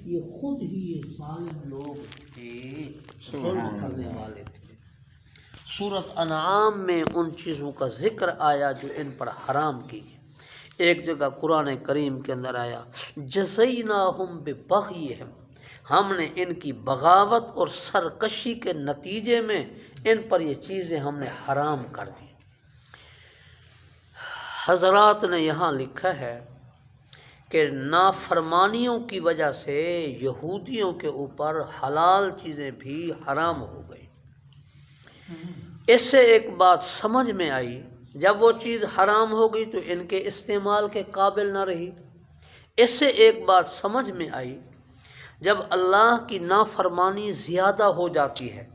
یہ خود ہی یہ ظالم لوگ تھے، ظلم کرنے والے تھے۔ سورۃ انعام میں ان چیزوں کا ذکر آیا جو ان پر حرام کی گئی۔ ایک جگہ قرآن کریم کے اندر آیا جزیناہم ببغیہم، ہم نے ان کی بغاوت اور سرکشی کے نتیجے میں ان پر یہ چیزیں ہم نے حرام کر دی۔ حضرات نے یہاں لکھا ہے کہ نافرمانیوں کی وجہ سے یہودیوں کے اوپر حلال چیزیں بھی حرام ہو گئی۔ اس سے ایک بات سمجھ میں آئی، جب وہ چیز حرام ہو گئی تو ان کے استعمال کے قابل نہ رہی۔ اس سے ایک بات سمجھ میں آئی، جب اللہ کی نافرمانی زیادہ ہو جاتی ہے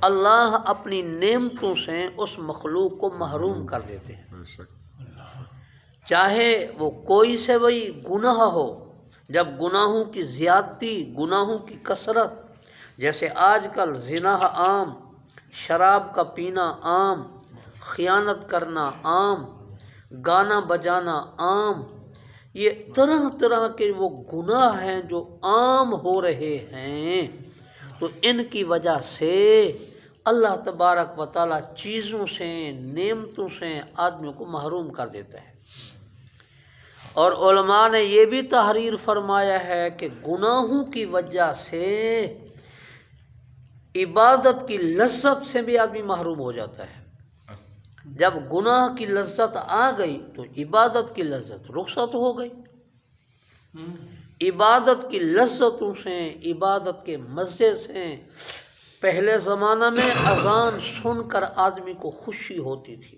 اللہ اپنی نعمتوں سے اس مخلوق کو محروم کر دیتے ہیں، چاہے وہ کوئی سے بھی گناہ ہو۔ جب گناہوں کی زیادتی، گناہوں کی کثرت، جیسے آج کل زنا عام، شراب کا پینا عام، خیانت کرنا عام، گانا بجانا عام، یہ طرح طرح کے وہ گناہ ہیں جو عام ہو رہے ہیں، تو ان کی وجہ سے اللہ تبارک و تعالیٰ چیزوں سے، نعمتوں سے آدمیوں کو محروم کر دیتا ہے۔ اور علماء نے یہ بھی تحریر فرمایا ہے کہ گناہوں کی وجہ سے عبادت کی لذت سے بھی آدمی محروم ہو جاتا ہے۔ جب گناہ کی لذت آ گئی تو عبادت کی لذت رخصت ہو گئی۔ عبادت کی لذتوں سے، عبادت کے مزے سے، پہلے زمانہ میں اذان سن کر آدمی کو خوشی ہوتی تھی،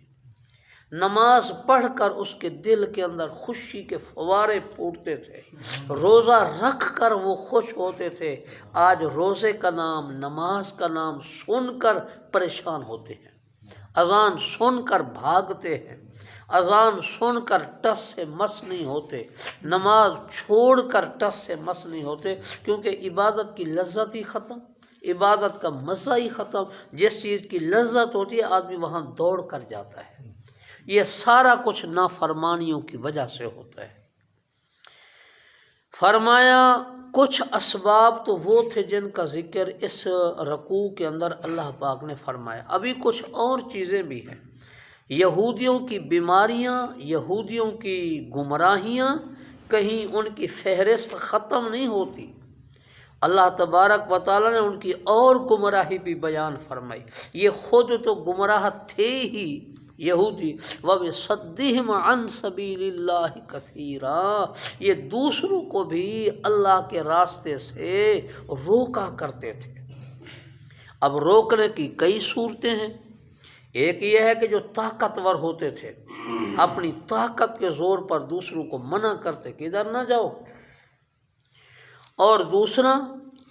نماز پڑھ کر اس کے دل کے اندر خوشی کے فوارے پھوٹتے تھے، روزہ رکھ کر وہ خوش ہوتے تھے۔ آج روزے کا نام، نماز کا نام سن کر پریشان ہوتے ہیں، اذان سن کر بھاگتے ہیں، اذان سن کر ٹس سے مس نہیں ہوتے، نماز چھوڑ کر ٹس سے مس نہیں ہوتے، کیونکہ عبادت کی لذت ہی ختم، عبادت کا مزہ ہی ختم۔ جس چیز کی لذت ہوتی ہے آدمی وہاں دوڑ کر جاتا ہے۔ یہ سارا کچھ نافرمانیوں کی وجہ سے ہوتا ہے۔ فرمایا کچھ اسباب تو وہ تھے جن کا ذکر اس رکوع کے اندر اللہ پاک نے فرمایا، ابھی کچھ اور چیزیں بھی ہیں۔ یہودیوں کی بیماریاں، یہودیوں کی گمراہیاں، کہیں ان کی فہرست ختم نہیں ہوتی۔ اللہ تبارک و تعالیٰ نے ان کی اور گمراہی بھی بیان فرمائی۔ یہ خود تو گمراہ تھے ہی یہودی، وَبِصَدِّهِمْ عَنْ سَبِيلِ اللَّهِ كَثِيرًا، یہ دوسروں کو بھی اللہ کے راستے سے روکا کرتے تھے۔ اب روکنے کی کئی صورتیں ہیں۔ ایک یہ ہے کہ جو طاقتور ہوتے تھے اپنی طاقت کے زور پر دوسروں کو منع کرتے کہ ادھر نہ جاؤ، اور دوسرا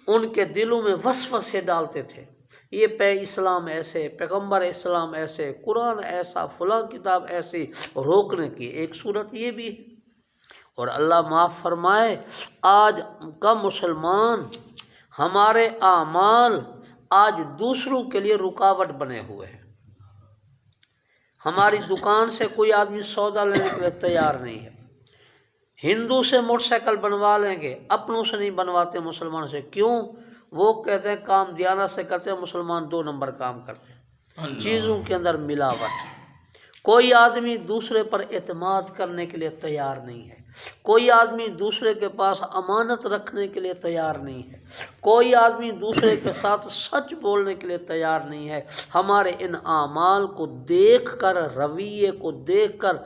ان کے دلوں میں وسوسے ڈالتے تھے، یہ اسلام ایسے، پیغمبر اسلام ایسے، قرآن ایسا، فلاں کتاب ایسی، روکنے کی ایک صورت یہ بھی ہے۔ اور اللہ معاف فرمائے، آج کا مسلمان، ہمارے اعمال آج دوسروں کے لیے رکاوٹ بنے ہوئے ہیں۔ ہماری دکان سے کوئی آدمی سودا لینے کے لیے تیار نہیں ہے، ہندو سے موٹر سائیکل بنوا لیں گے، اپنوں سے نہیں بنواتے مسلمان سے۔ کیوں؟ وہ کہتے ہیں کام دیانت سے کرتے ہیں، مسلمان 2 نمبر کام کرتے ہیں، چیزوں کے اندر ملاوٹ۔ کوئی آدمی دوسرے پر اعتماد کرنے کے لیے تیار نہیں ہے، کوئی آدمی دوسرے کے پاس امانت رکھنے کے لیے تیار نہیں ہے، کوئی آدمی دوسرے کے ساتھ سچ بولنے کے لیے تیار نہیں ہے۔ ہمارے ان اعمال کو دیکھ کر، رویے کو دیکھ کر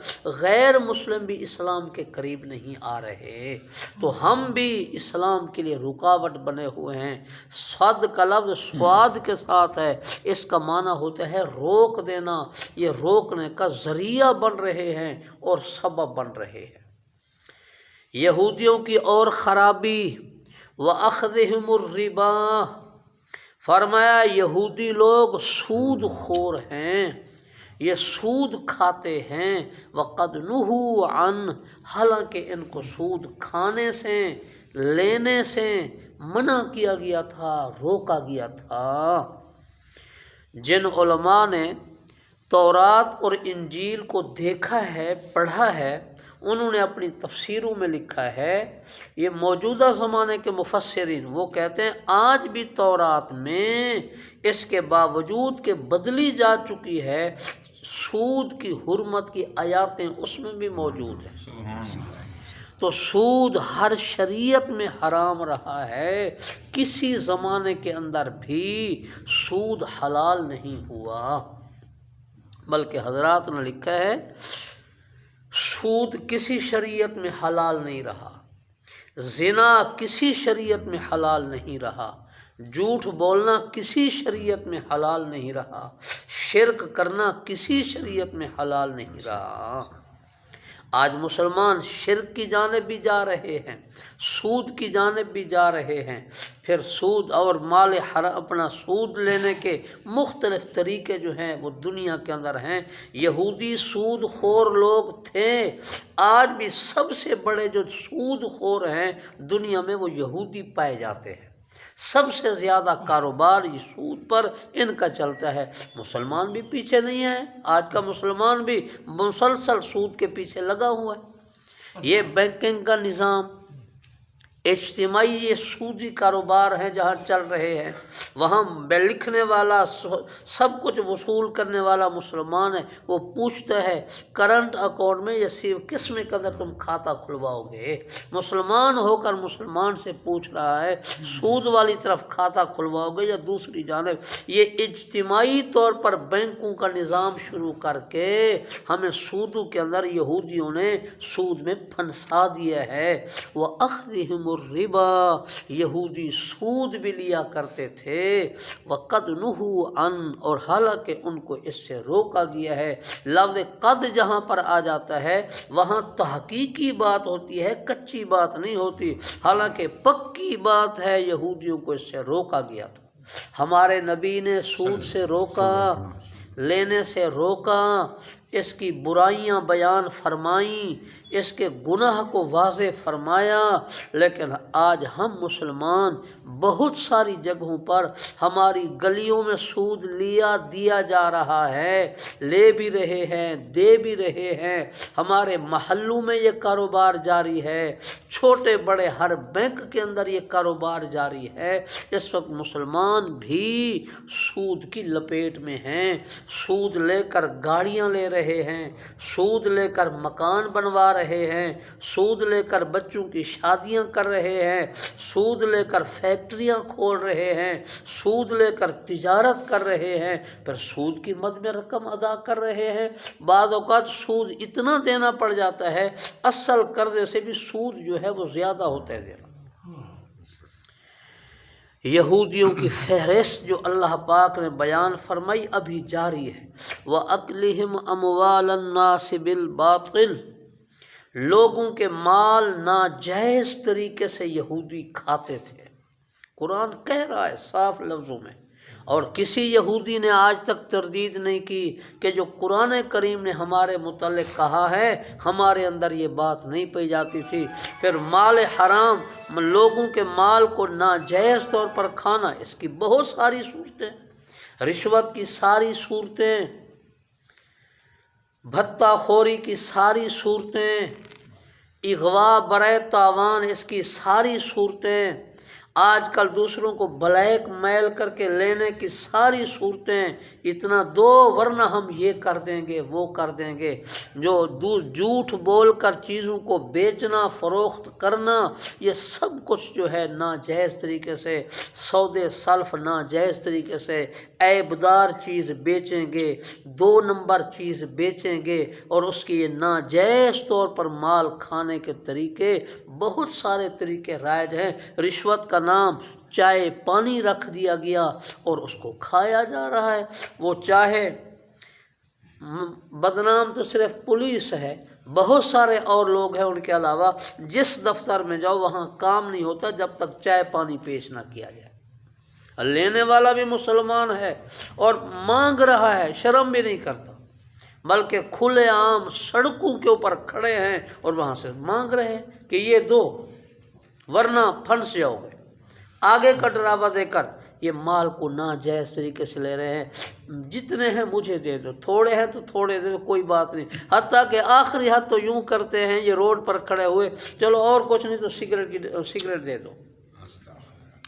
غیر مسلم بھی اسلام کے قریب نہیں آ رہے، تو ہم بھی اسلام کے لیے رکاوٹ بنے ہوئے ہیں۔ صد کا لفظ سواد کے ساتھ ہے، اس کا معنی ہوتا ہے روک دینا، یہ روکنے کا ذریعہ بن رہے ہیں اور سبب بن رہے ہیں۔ یہودیوں کی اور خرابی، وَأَخْذِهِمُ الرِّبَا، فرمایا یہودی لوگ سود خور ہیں، یہ سود کھاتے ہیں، وَقَدْ نُهُوا عَنْهُ، حالانکہ ان کو سود کھانے سے، لینے سے منع کیا گیا تھا، روکا گیا تھا۔ جن علماء نے تورات اور انجیل کو دیکھا ہے، پڑھا ہے، انہوں نے اپنی تفسیروں میں لکھا ہے، یہ موجودہ زمانے کے مفسرین وہ کہتے ہیں آج بھی تورات میں اس کے باوجود کہ بدلی جا چکی ہے، سود کی حرمت کی آیاتیں اس میں بھی موجود ہیں۔ تو سود ہر شریعت میں حرام رہا ہے، کسی زمانے کے اندر بھی سود حلال نہیں ہوا، بلکہ حضرات نے لکھا ہے سود کسی شریعت میں حلال نہیں رہا، زنا کسی شریعت میں حلال نہیں رہا، جھوٹ بولنا کسی شریعت میں حلال نہیں رہا، شرک کرنا کسی شریعت میں حلال نہیں رہا۔ آج مسلمان شرک کی جانب بھی جا رہے ہیں، سود کی جانب بھی جا رہے ہیں، پھر سود اور مال حرام اپنا سود لینے کے مختلف طریقے جو ہیں وہ دنیا کے اندر ہیں۔ یہودی سود خور لوگ تھے، آج بھی سب سے بڑے جو سود خور ہیں دنیا میں وہ یہودی پائے جاتے ہیں، سب سے زیادہ کاروبار یہ سود پر ان کا چلتا ہے۔ مسلمان بھی پیچھے نہیں ہے، آج کا مسلمان بھی مسلسل سود کے پیچھے لگا ہوا ہے۔ یہ بینکنگ کا نظام، اجتماعی یہ سودی کاروبار ہیں جہاں چل رہے ہیں، وہاں لکھنے والا سب کچھ وصول کرنے والا مسلمان ہے، وہ پوچھتا ہے کرنٹ اکاؤنٹ میں یہ کس میں قدر تم کھاتا کھلواؤ گے؟ مسلمان ہو کر مسلمان سے پوچھ رہا ہے سود والی طرف کھاتا کھلواؤ گے یا دوسری جانب؟ یہ اجتماعی طور پر بینکوں کا نظام شروع کر کے ہمیں سودوں کے اندر یہودیوں نے سود میں پھنسا دیا ہے۔ وَأَخْذِهِمُ الربا، یہودی سود بھی لیا کرتے تھے، وَقَدْ نُهُوا عَنْ، اور حالانکہ ان کو اس سے روکا گیا ہے۔ لفظ قد جہاں پر آ جاتا ہے وہاں تحقیقی بات ہوتی ہے، کچی بات نہیں ہوتی، حالانکہ پکی بات ہے، یہودیوں کو اس سے روکا گیا تھا۔ ہمارے نبی نے سود سے روکا، لینے سے روکا، اس کی برائیاں بیان فرمائیں، اس کے گناہ کو واضح فرمایا، لیکن آج ہم مسلمان بہت ساری جگہوں پر ہماری گلیوں میں سود دیا جا رہا ہے، لے بھی رہے ہیں، دے بھی رہے ہیں، ہمارے محلوں میں یہ کاروبار جاری ہے، چھوٹے بڑے ہر بینک کے اندر یہ کاروبار جاری ہے۔ اس وقت مسلمان بھی سود کی لپیٹ میں ہیں، سود لے کر گاڑیاں لے رہے ہیں، سود لے کر مکان بنوا رہے ہیں، سود لے کر بچوں کی شادیاں کر رہے ہیں، سود لے کر فیکٹریاں کھول رہے ہیں، سود لے کر تجارت کر رہے ہیں، پھر سود کی مد میں رقم ادا کر رہے ہیں۔ بعض اوقات سود اتنا دینا پڑ جاتا ہے، اصل قرضے سے بھی سود جو ہے وہ زیادہ ہوتا ہے دینا۔ یہودیوں کی فہرست جو اللہ پاک نے بیان فرمائی ابھی جاری ہے، وَأَكْلِهِمْ أَمْوَالَ النَّاسِ بِالْبَاطِلِ، لوگوں کے مال ناجائز طریقے سے یہودی کھاتے تھے۔ قرآن کہہ رہا ہے صاف لفظوں میں، اور کسی یہودی نے آج تک تردید نہیں کی کہ جو قرآن کریم نے ہمارے متعلق کہا ہے ہمارے اندر یہ بات نہیں پائی جاتی تھی۔ پھر مال حرام، لوگوں کے مال کو ناجائز طور پر کھانا، اس کی بہت ساری صورتیں، رشوت کی ساری صورتیں، بھتہ خوری کی ساری صورتیں، اغوا برائے تاوان اس کی ساری صورتیں، آج کل دوسروں کو بلیک میل کر کے لینے کی ساری صورتیں، اتنا دو ورنہ ہم یہ کر دیں گے وہ کر دیں گے، جو جھوٹ بول کر چیزوں کو بیچنا فروخت کرنا، یہ سب کچھ جو ہے ناجائز طریقے سے، سودے سلف ناجائز طریقے سے، عیبدار چیز بیچیں گے، 2 نمبر چیز بیچیں گے، اور اس کی یہ ناجائز طور پر مال کھانے کے طریقے بہت سارے طریقے رائج ہیں۔ رشوت کا نام چائے پانی رکھ دیا گیا اور اس کو کھایا جا رہا ہے۔ وہ چاہے بدنام تو صرف پولیس ہے، بہت سارے اور لوگ ہیں ان کے علاوہ، جس دفتر میں جاؤ وہاں کام نہیں ہوتا جب تک چائے پانی پیش نہ کیا جائے۔ لینے والا بھی مسلمان ہے اور مانگ رہا ہے، شرم بھی نہیں کرتا، بلکہ کھلے عام سڑکوں کے اوپر کھڑے ہیں اور وہاں سے مانگ رہے ہیں کہ یہ دو ورنہ پھنس جاؤ گے۔ آگے کا ڈراوا دے کر یہ مال کو ناجائز طریقے سے لے رہے ہیں، جتنے ہیں مجھے دے دو، تھوڑے ہیں تو تھوڑے دے دو، کوئی بات نہیں۔ حتیٰ کہ آخری حد تو یوں کرتے ہیں، یہ روڈ پر کھڑے ہوئے، چلو اور کچھ نہیں تو سگریٹ دے دو،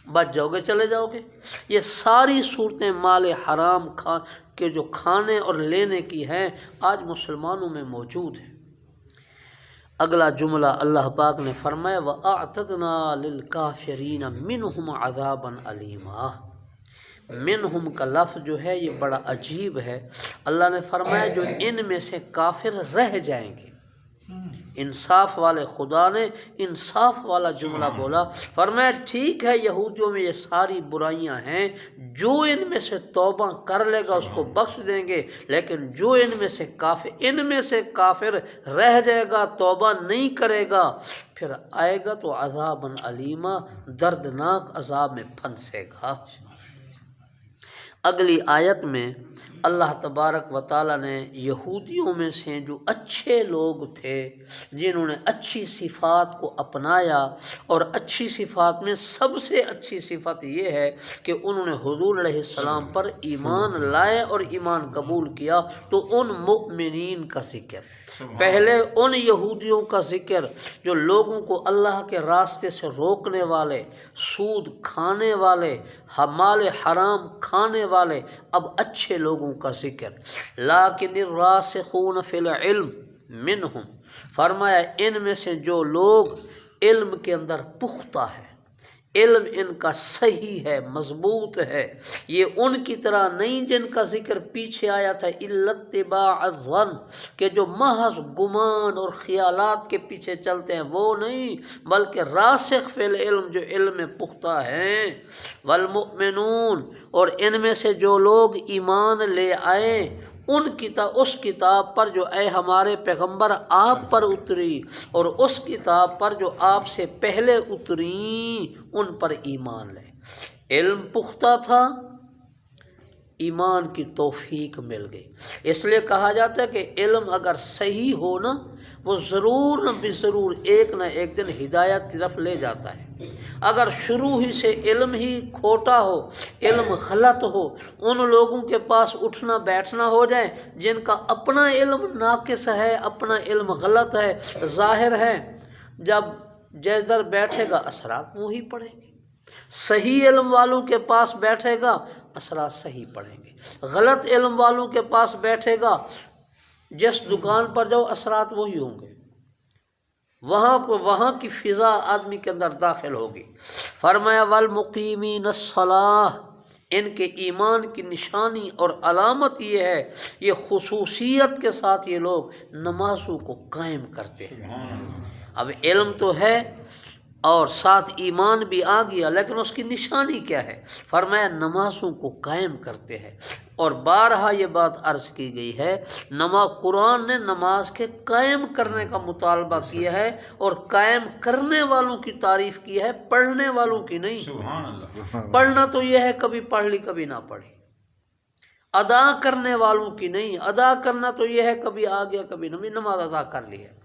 بچ جاؤ گے، چلے جاؤ گے۔ یہ ساری صورتیں مال حرام کے جو کھانے اور لینے کی ہیں آج مسلمانوں میں موجود ہیں۔ اگلا جملہ اللہ پاک نے فرمایا وَأَعْتَدْنَا لِلْكَافِرِينَ مِنْهُمْ عَذَابًا أَلِيمًا۔ منہم کا لفظ جو ہے یہ بڑا عجیب ہے۔ اللہ نے فرمایا جو ان میں سے کافر رہ جائیں گے، انصاف والے خدا نے انصاف والا جملہ بولا، فرمایا ٹھیک ہے یہودیوں میں یہ ساری برائیاں ہیں، جو ان میں سے توبہ کر لے گا اس کو بخش دیں گے، لیکن جو ان میں سے کافر رہ جائے گا، توبہ نہیں کرے گا، پھر آئے گا تو عذابًا علیما، دردناک عذاب میں پھنسے گا۔ اگلی آیت میں اللہ تبارک و تعالیٰ نے یہودیوں میں سے جو اچھے لوگ تھے، جنہوں نے اچھی صفات کو اپنایا، اور اچھی صفات میں سب سے اچھی صفت یہ ہے کہ انہوں نے حضور علیہ السلام پر ایمان لائے اور ایمان قبول کیا، تو ان مؤمنین کا ذکر، پہلے ان یہودیوں کا ذکر جو لوگوں کو اللہ کے راستے سے روکنے والے، سود کھانے والے، مال حرام کھانے والے، اب اچھے لوگوں کا ذکر۔ لیکن الراسخون فی العلم منہم، فرمایا ان میں سے جو لوگ علم کے اندر پختہ ہے، علم ان کا صحیح ہے، مضبوط ہے، یہ ان کی طرح نہیں جن کا ذکر پیچھے آیا تھا الا اتباع الظن، کہ جو محض گمان اور خیالات کے پیچھے چلتے ہیں، وہ نہیں، بلکہ راسخ فی العلم جو علم میں پختہ ہیں۔ والمؤمنون، اور ان میں سے جو لوگ ایمان لے آئے اس کتاب پر جو اے ہمارے پیغمبر آپ پر اتری، اور اس کتاب پر جو آپ سے پہلے اتری، ان پر ایمان لے۔ علم پختہ تھا، ایمان کی توفیق مل گئی۔ اس لیے کہا جاتا ہے کہ علم اگر صحیح ہو نا، وہ ضرور نہ ضرور ایک نہ ایک دن ہدایت کی طرف لے جاتا ہے۔ اگر شروع ہی سے علم ہی کھوٹا ہو، علم غلط ہو، ان لوگوں کے پاس اٹھنا بیٹھنا ہو جائے جن کا اپنا علم ناقص ہے، اپنا علم غلط ہے، ظاہر ہے، جب جیزر بیٹھے گا اثرات وہی پڑیں گے۔ صحیح علم والوں کے پاس بیٹھے گا، اثرات صحیح پڑیں گے۔ غلط علم والوں کے پاس بیٹھے گا، جس دکان پر جاؤ اثرات وہی ہوں گے، وہاں کی فضا آدمی کے اندر داخل ہوگی۔ فرمایا والمقیمین الصلاۃ، ان کے ایمان کی نشانی اور علامت یہ ہے، یہ خصوصیت کے ساتھ یہ لوگ نمازوں کو قائم کرتے ہیں۔ اب علم تو ہے اور ساتھ ایمان بھی آ گیا، لیکن اس کی نشانی کیا ہے؟ فرمایا نمازوں کو قائم کرتے ہیں۔ اور بارہا یہ بات عرض کی گئی ہے، قرآن نے نماز کے قائم کرنے کا مطالبہ کیا ہے، اور قائم کرنے والوں کی تعریف کی ہے، پڑھنے والوں کی نہیں۔ سبحان اللہ۔ پڑھنا تو یہ ہے کبھی پڑھ لی کبھی نہ پڑھی، ادا کرنے والوں کی نہیں۔ ادا کرنا تو یہ ہے کبھی آ گیا کبھی نہ، نماز ادا کر لی ہے۔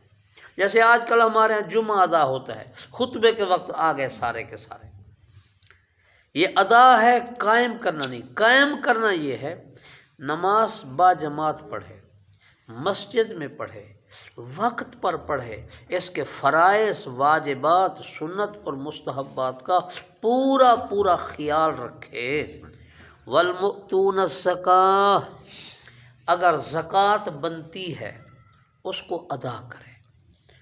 جیسے آج کل ہمارے یہاں جمعہ ادا ہوتا ہے، خطبے کے وقت آ گئے سارے کے سارے، یہ ادا ہے، قائم کرنا نہیں۔ قائم کرنا یہ ہے نماز با جماعت پڑھے، مسجد میں پڑھے، وقت پر پڑھے، اس کے فرائض، واجبات، سنت اور مستحبات کا پورا خیال رکھے۔ والمؤتون الزکاۃ، اگر زکوٰۃ بنتی ہے اس کو ادا کرے۔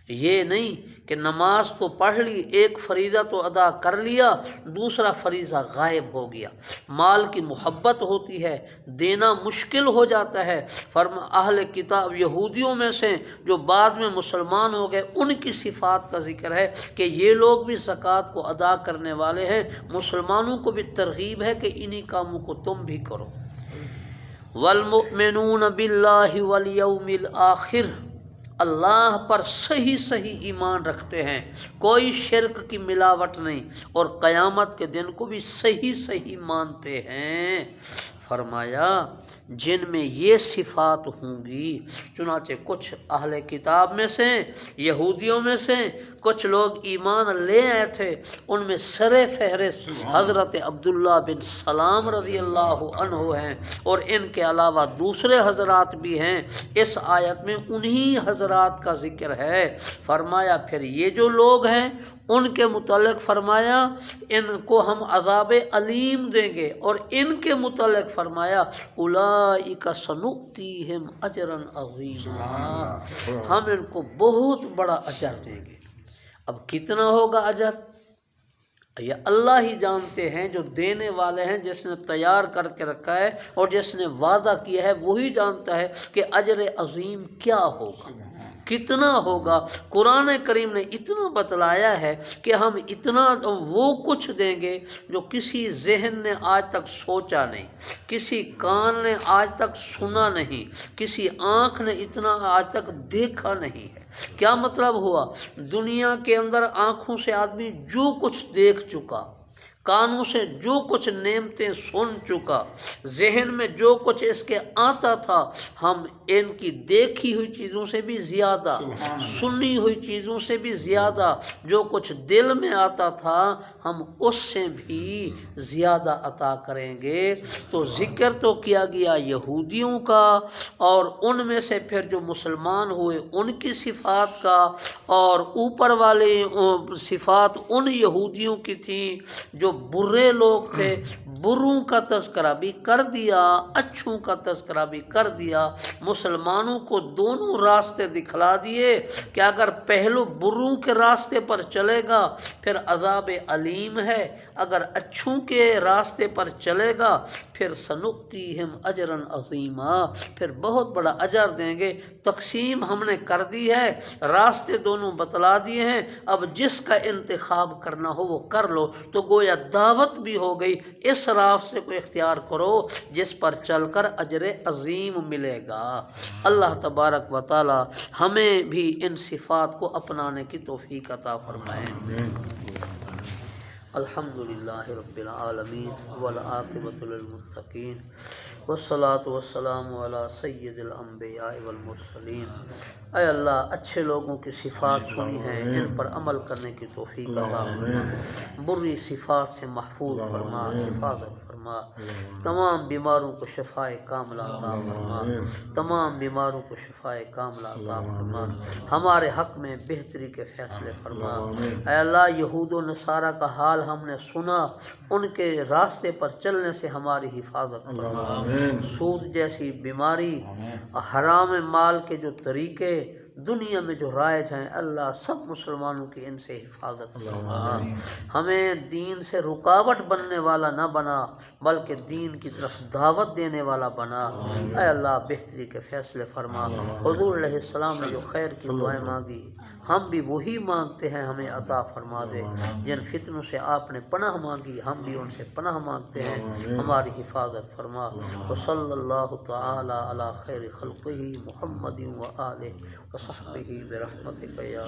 یہ نہیں کہ نماز تو پڑھ لی، ایک فریضہ تو ادا کر لیا، دوسرا فریضہ غائب ہو گیا۔ مال کی محبت ہوتی ہے، دینا مشکل ہو جاتا ہے۔ اہل کتاب یہودیوں میں سے جو بعد میں مسلمان ہو گئے، ان کی صفات کا ذکر ہے کہ یہ لوگ بھی زکوٰۃ کو ادا کرنے والے ہیں۔ مسلمانوں کو بھی ترغیب ہے کہ انہی کاموں کو تم بھی کرو۔ والمؤمنون باللہ والیوم الآخر، اللہ پر صحیح ایمان رکھتے ہیں، کوئی شرک کی ملاوٹ نہیں، اور قیامت کے دن کو بھی صحیح مانتے ہیں۔ فرمایا جن میں یہ صفات ہوں گی، چنانچہ کچھ اہل کتاب میں سے، یہودیوں میں سے کچھ لوگ ایمان لے آئے تھے، ان میں سر فہرست حضرت عبداللہ بن سلام رضی اللہ عنہ ہیں، اور ان کے علاوہ دوسرے حضرات بھی ہیں۔ اس آیت میں انہی حضرات کا ذکر ہے۔ فرمایا پھر یہ جو لوگ ہیں ان کے متعلق فرمایا ان کو ہم عذاب علیم دیں گے، اور ان کے متعلق فرمایا اولئک سنؤتیہم اجرا عظیما، ہم ان کو بہت بڑا اجر دیں گے۔ اب کتنا ہوگا اجر یہ اللہ ہی جانتے ہیں، جو دینے والے ہیں، جس نے تیار کر کے رکھا ہے اور جس نے وعدہ کیا ہے وہی جانتا ہے کہ اجر عظیم کیا ہوگا، کتنا ہوگا۔ قرآن کریم نے اتنا بتلایا ہے کہ ہم اتنا وہ کچھ دیں گے جو کسی ذہن نے آج تک سوچا نہیں، کسی کان نے آج تک سنا نہیں، کسی آنکھ نے اتنا آج تک دیکھا نہیں ہے۔ کیا مطلب ہوا؟ دنیا کے اندر آنکھوں سے آدمی جو کچھ دیکھ چکا، کانوں سے جو کچھ نعمتیں سن چکا، ذہن میں جو کچھ اس کے آتا تھا، ہم ان کی دیکھی ہوئی چیزوں سے بھی زیادہ، سنی ہوئی چیزوں سے بھی زیادہ، جو کچھ دل میں آتا تھا ہم اس سے بھی زیادہ عطا کریں گے۔ تو ذکر تو کیا گیا یہودیوں کا، اور ان میں سے پھر جو مسلمان ہوئے ان کی صفات کا، اور اوپر والے صفات ان یہودیوں کی تھیں جو برے لوگ تھے، بروں کا تذکرہ بھی کر دیا، اچھوں کا تذکرہ بھی کر دیا۔ مسلمانوں کو دونوں راستے دکھلا دیے کہ اگر پہلو بروں کے راستے پر چلے گا پھر عذاب علیم ہے، اگر اچھوں کے راستے پر چلے گا پھر سنؤتیہم اجرا عظیما، پھر بہت بڑا اجر دیں گے۔ تقسیم ہم نے کر دی ہے، راستے دونوں بتلا دیے ہیں، اب جس کا انتخاب کرنا ہو وہ کر لو۔ تو گویا دعوت بھی ہو گئی، اس راستے کو اختیار کرو جس پر چل کر اجر عظیم ملے گا۔ اللہ تبارک و تعالی ہمیں بھی ان صفات کو اپنانے کی توفیق عطا فرمائے۔ الحمدللہ رب العالمین والعاقبۃ للمتقین والصلاۃ والسلام علی سید الانبیاء والمرسلین۔ اے اللہ اچھے لوگوں کی صفات سنی ہیں، ان پر عمل کرنے کی توفیق عطا فرما، بری صفات سے محفوظ فرما، حفاظت فرما، تمام بیماروں کو شفاء کاملہ عطا فرما، تمام بیماروں کو شفاء کاملہ عطا فرما، ہمارے حق میں بہتری کے فیصلے فرما۔ اے اللہ یہود و نصارہ کا حال ہم نے سنا، ان کے راستے پر چلنے سے ہماری حفاظت فرما۔ سود جیسی بیماری، حرام مال کے جو طریقے دنیا میں جو رائج ہیں، اللہ سب مسلمانوں کی ان سے حفاظت فرما۔ ہمیں دین سے رکاوٹ بننے والا نہ بنا بلکہ دین کی طرف دعوت دینے والا بنا۔ اے اللہ بہتری کے فیصلے فرما۔ حضور علیہ السلام نے جو خیر کی دعائیں مانگی ہم بھی وہی مانگتے ہیں، ہمیں عطا فرما دے۔ جن فتنوں سے آپ نے پناہ مانگی ہم بھی ان سے پناہ مانگتے ہیں، ہماری حفاظت فرما۔ وصلی اللہ تعالی علی خیر خلقہ محمد وآلہ وصحبہ برحمتک یا